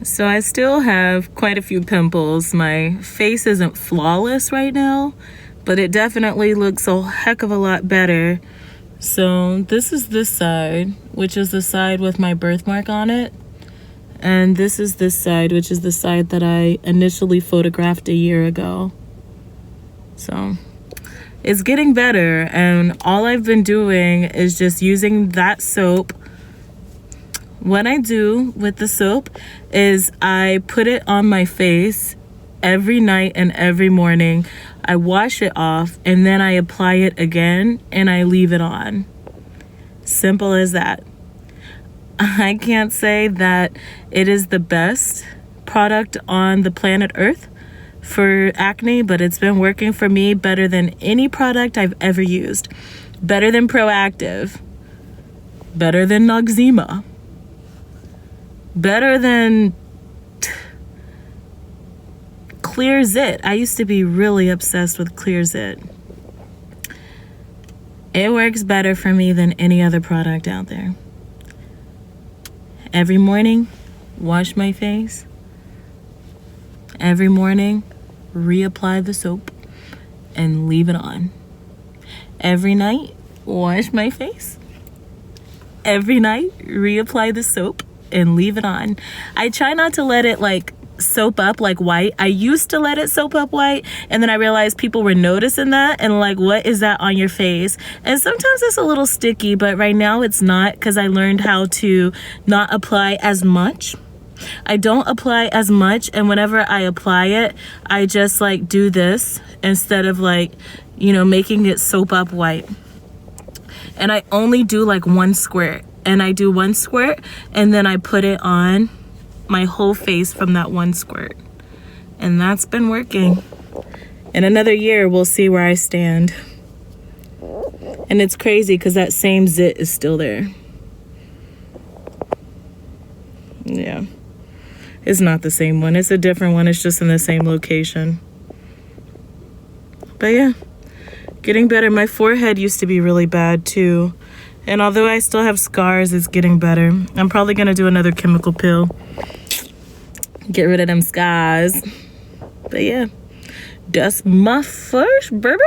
So I still have quite a few pimples. My face isn't flawless right now, but it definitely looks a heck of a lot better. So this is this side, which is the side with my birthmark on it. And this is this side, which is the side that I initially photographed a year ago. So it's getting better, and all I've been doing is just using that soap. What I do with the soap is I put it on my face every night and every morning. I wash it off and then I apply it again and I leave it on. Simple as that. I can't say that it is the best product on the planet Earth for acne, but it's been working for me better than any product I've ever used. Better than Proactive. Better than Noxzema. Better than Clear Zit. I used to be really obsessed with Clear Zit. It works better for me than any other product out there. Every morning, wash my face. Every morning, reapply the soap and leave it on. Every night, wash my face. Every night, reapply the soap and leave it on. I try not to let it soap up like white. I used to let it soap up white, and then I realized people were noticing that and what is that on your face? And sometimes it's a little sticky, but right now it's not, because I learned how to not apply as much. I don't apply as much, and whenever I apply it, I just do this instead of making it soap up white. And I only do one squirt. And I do one squirt and then I put it on my whole face from that one squirt. And that's been working. In another year, we'll see where I stand. And it's crazy because that same zit is still there. Yeah. It's not the same one. It's a different one. It's just in the same location. But yeah, getting better. My forehead used to be really bad too. And although I still have scars, it's getting better. I'm probably going to do another chemical peel. Get rid of them scars. But yeah, that's my first, baby.